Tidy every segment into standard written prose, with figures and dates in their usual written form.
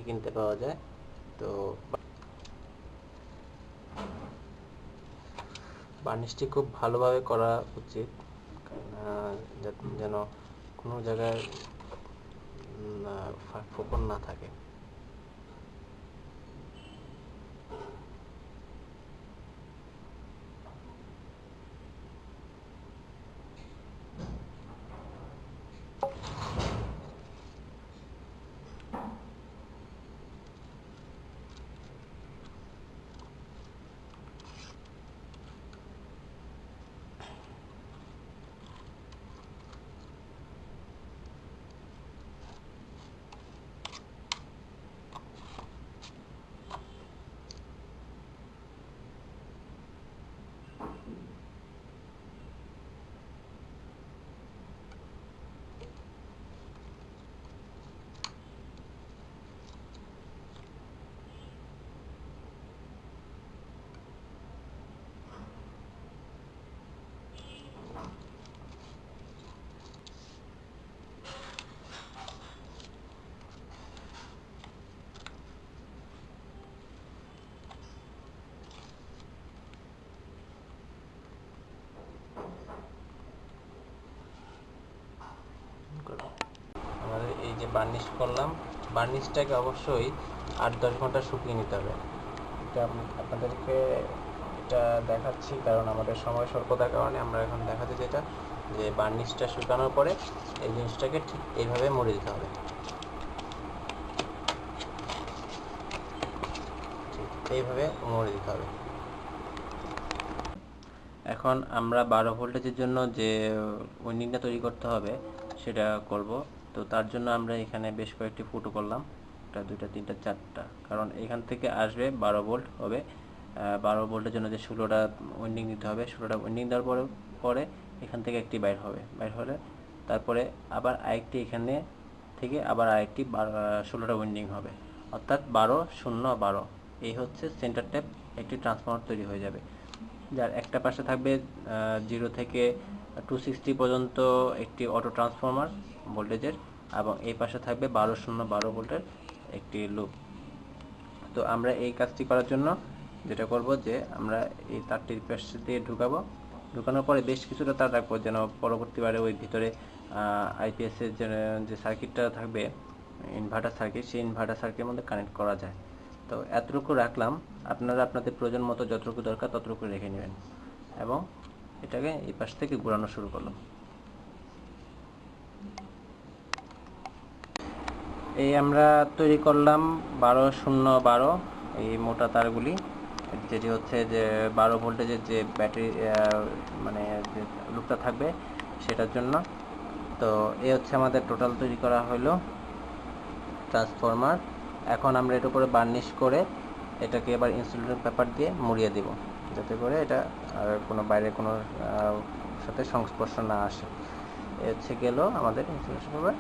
কিনতে পাওয়া যায়। তো বার্নিশটি খুব ভালোভাবে করা উচিত, যেন কোনো জায়গায় ফাঁক ফোকর না থাকে। আমাদের এই যে বার্নিশ করলাম, বার্নিশটাকে অবশ্যই 8-10 ঘন্টা শুকিয়ে নিতে হবে। এটা আপনাদেরকে এটা দেখাচ্ছি, কারণ আমাদের সময় স্বল্পতার কারণে আমরা এখন দেখাচ্ছি যেটা, যে বার্নিশটা শুকানোর পরে এই জিনিসটাকে ঠিক এইভাবে মুড়ে দিতে হবে, ঠিক এইভাবে মুড়ে দিতে হবে। এখন আমরা 12 ভোল্টেজের জন্য যে উইন্ডিংটা তৈরি করতে হবে সেটা করব। তো তার জন্য আমরা এখানে বেশ কয়েকটি ফুটো করলাম, 1, 2, 3, 4টা, কারণ এখান থেকে আসবে 12 ভোল্ট হবে। 12 ভোল্টের জন্য যে 16টা উইন্ডিং দিতে হবে, 16টা উইন্ডিং দেওয়ার পরে এখান থেকে একটি বাইর হবে, বাইর হলে তারপরে আবার আরেকটি এখানে থেকে আবার আরেকটি 16টা উইন্ডিং হবে, অর্থাৎ 12, 0, 12। এই হচ্ছে সেন্টার ট্যাপ একটি ট্রান্সফরমার তৈরি হয়ে যাবে, যার একটা পাশে থাকবে 0 থেকে 260 পর্যন্ত একটি অটো ট্রান্সফরমার ভোল্টেজের, এবং এই পাশে থাকবে 12, 0, 12 ভোল্টের একটি লুপ। তো আমরা এই কাজটি করার জন্য যেটা করব, যে আমরা এই তারটির পাশ দিয়ে ঢুকানোর পরে বেশ কিছুটা তার রাখবো, যেন পরবর্তীবারে ওই ভিতরে IPS এর যে সার্কিটটা থাকবে, ইনভার্টার সার্কিট, সেই ইনভার্টার সার্কিটের মধ্যে কানেক্ট করা যায়। তো এতটুকু রাখলাম, আপনারা আপনাদের প্রয়োজন মতো যতটুকু দরকার ততটুকু রেখে নেবেন, এবং এটাকে এই পাশ থেকে ঘোরানো শুরু করলাম। এই আমরা তৈরি করলাম 12, 0, 12 এই মোটা তারগুলি, যেটি হচ্ছে যে 12 ভোল্টেজের যে ব্যাটারি মানে যে লুপটা থাকবে সেটার জন্য। তো এই হচ্ছে আমাদের টোটাল তৈরি করা হলো ট্রান্সফরমার। এখন আমরা এর উপরে বার্নিশ করে এটাকে এবার ইনসুলেটর পেপার দিয়ে মুড়িয়ে দেব, যাতে করে এটা কোনো বাইরে কোনো সাথে সংস্পর্শ না আসে। এ হচ্ছে গেল আমাদের ইনসুলেশন পেপার।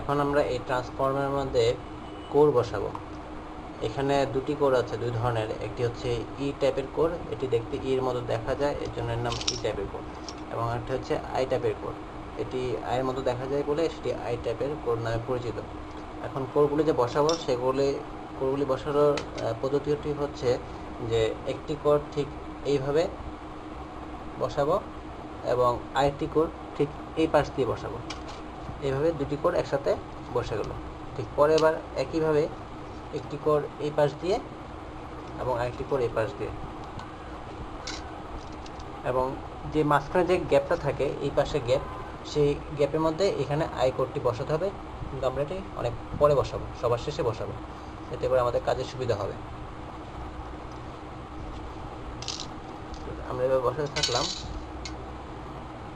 এখন আমরা এই ট্রান্সফরমারের মধ্যে কোর বসাবো। এখানে দুটি কোর আছে, দুই ধরনের। একটি হচ্ছে ই টাইপের কোর, এটি দেখতে ইর মতো দেখা যায়, এর জন্য এর নাম ই টাইপের কোর, এবং একটা হচ্ছে আই টাইপের কোর, এটি আয়ের মতো দেখা যায় বলে সেটি আই টাইপের কোর নামে পরিচিত। এখন কোরগুলি যে বসাবো, কোরগুলি বসানোর পদ্ধতিটি হচ্ছে যে একটি কোর ঠিক এইভাবে বসাবো এবং আরেকটি কোর ঠিক এই পাশ দিয়ে বসাবো। এইভাবে দুটি কোর একসাথে বসে গেল। ঠিক পরে এবার একইভাবে একটি কোর এই পাশ দিয়ে এবং আরেকটি কোর এই পাশ দিয়ে, এবং যে মাঝখানে যে গ্যাপটা থাকে এই পাশে গ্যাপ, সেই গ্যাপের মধ্যে এখানে আই কোরটি বসাতে হবে, কিন্তু আমরা এটি অনেক পরে বসাবো, সবার শেষে বসাবো, এতে করে আমাদের কাজের সুবিধা হবে। আমরা এবার বসাতে থাকলাম,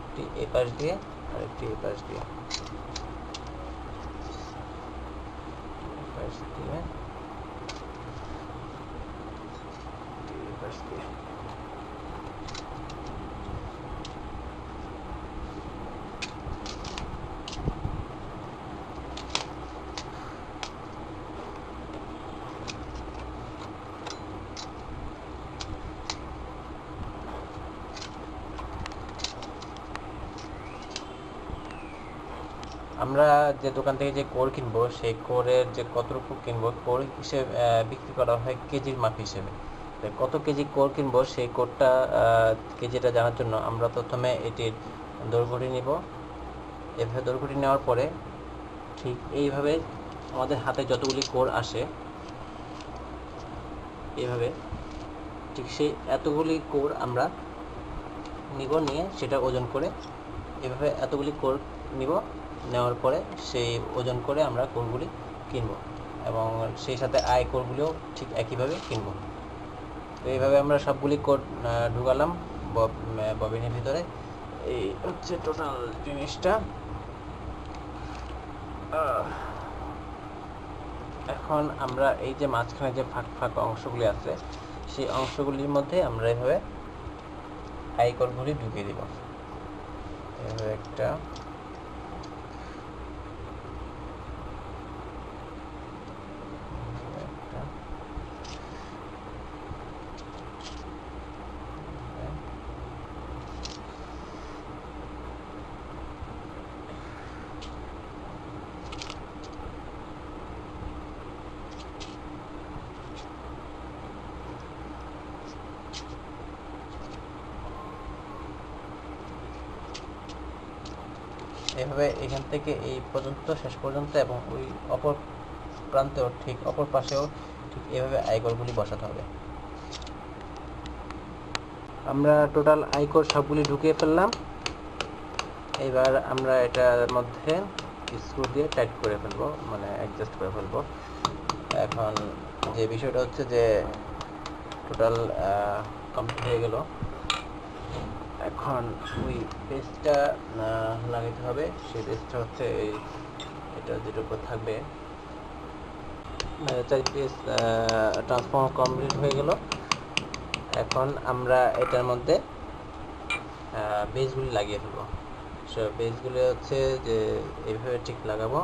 একটি এই পাশ দিয়ে আর একটি এই পাশ দিয়ে, আমরা যে দোকান থেকে যে কোর কিনবো সেই কোরের যে কতটুকু কিনবো, কোর হিসেবে বিক্রি করা হয় কেজির মাপ হিসেবে। কত কেজি কোর কিনবো সেই কোরটা কেজিটা জানার জন্য আমরা প্রথমে এটির দৈর্ঘ্যটি নিব। এভাবে দৈর্ঘ্যটি নেওয়ার পরে ঠিক এইভাবে আমাদের হাতে যতগুলি কোর আসে এইভাবে ঠিক সেই এতগুলি কোর আমরা নিব, নিয়ে সেটা ওজন করে এভাবে এতগুলি কোর নিব, নেওয়ার পরে সেই ওজন করে আমরা কোরগুলি কিনব এবং সেই সাথে কোরগুলিও ঠিক একইভাবে কিনব। তো এইভাবে আমরা সবগুলি কোর ঢুকালাম ববিনের ভিতরে। এই হচ্ছে টোটাল জিনিসটা। এখন আমরা এই যে মাঝখানে যে ফাঁকা অংশগুলি আছে সেই অংশগুলির মধ্যে আমরা এভাবে কোরগুলি ঢুকিয়ে দিব। এভাবে একটা এভাবে এখান থেকে এই পর্যন্ত শেষ পর্যন্ত এবং ওই অপর প্রান্তেও ঠিক অপর পাশেও ঠিক এভাবে কোরগুলি বসাতে হবে। আমরা টোটাল কোর সবগুলি ঢুকিয়ে ফেললাম। এবার আমরা এটার মধ্যে স্ক্রু দিয়ে টাইট করে ফেলবো, মানে অ্যাডজাস্ট করে ফেলবো। এখন যে বিষয়টা হচ্ছে যে টোটাল কমপ্লিট হয়ে গেল। এখন ওই পেস্টটা লাগাতে হবে। সেই পেস্টটা হচ্ছে এটা যেটার উপর থাকবে। 4 পিস ট্রান্সফর্মার কমপ্লিট হয়ে গেল। এখন আমরা এটার মধ্যে বেসগুলি লাগিয়ে ফেলবো। সো বেসগুলি হচ্ছে যে এইভাবে ঠিক লাগাবো।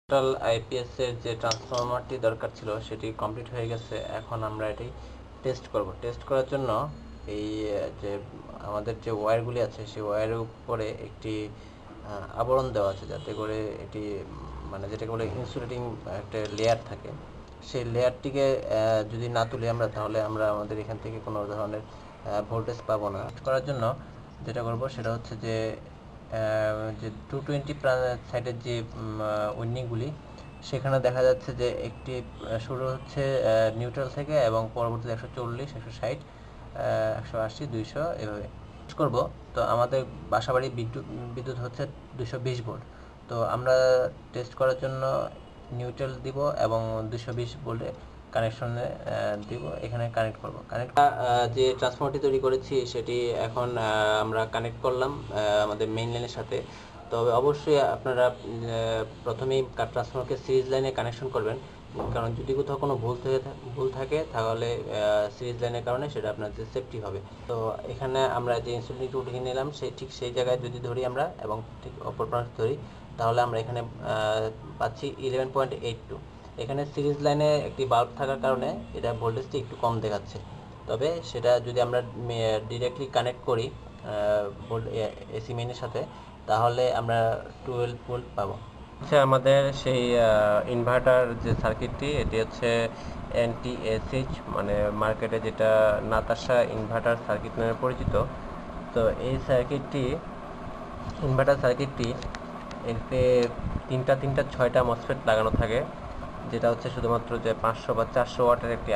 টোটাল IPS এর যে ট্রান্সফরমারটি দরকার ছিল সেটি কমপ্লিট হয়ে গেছে। এখন আমরা এটি টেস্ট করব। টেস্ট করার জন্য এই যে আমাদের যে ওয়্যারগুলি আছে সেই ওয়্যারের উপরে একটি আবরণ দেওয়া আছে, যাতে করে এটি মানে যেটাকে বলে ইনসুলেটিং একটা লেয়ার থাকে। সেই লেয়ারটিকে যদি না তুলি আমরা, তাহলে আমরা আমাদের এখান থেকে কোনো ধরনের ভোল্টেজ পাবো না। করার জন্য যেটা করব সেটা হচ্ছে যে 220 সাইডের যে উইন্ডিংগুলি সেখানে দেখা যাচ্ছে যে একটি শুরু হচ্ছে নিউট্রাল থেকে এবং পরবর্তীতে 140, 160, 180, 200 এভাবে করব। তো আমাদের বাসাবাড়ি বিদ্যুৎ হচ্ছে 220 ভোল্ট। তো আমরা টেস্ট করার জন্য নিউট্রাল দিব এবং 220 ভোল্টে কানেকশনে দিব, এখানে কানেক্ট করব। যে ট্রান্সফর্মারটি তৈরি করেছি সেটি এখন আমরা কানেক্ট করলাম আমাদের মেইন লাইনের সাথে। তবে অবশ্যই আপনারা প্রথমেই ট্রান্সফর্মারকে সিরিজ লাইনে কানেকশন করবেন, কারণ যদি কোথাও কোনো ভুল থাকে তাহলে সিরিজ লাইনের কারণে সেটা আপনাদের সেফটি হবে। তো এখানে আমরা যে ইনসুলেটিং টুলটি নিলাম ঠিক সেই জায়গায় যদি ধরি আমরা এবং ঠিক অপর প্রান্তে ধরি, তাহলে আমরা এখানে পাচ্ছি 11.82। এখানে সিরিজ লাইনে একটি বাল্ব থাকার কারণে এটা ভোল্টেজটি একটু কম দেখাচ্ছে। তবে সেটা যদি আমরা ডিরেক্টলি কানেক্ট করি এসি মেইনের সাথে, তাহলে আমরা 12 ভোল্ট পাবো। হচ্ছে আমাদের সেই ইনভার্টার যে সার্কিটটি, এটি হচ্ছে NTSH, মানে মার্কেটে যেটা নাতাশা ইনভার্টার সার্কিট নামে পরিচিত। তো এই ইনভার্টার সার্কিটটি এতে তিনটা 6টা মসফেট লাগানো থাকে। যেটা হচ্ছে শুধুমাত্র যে 500 বা 400 ওয়াটের একটি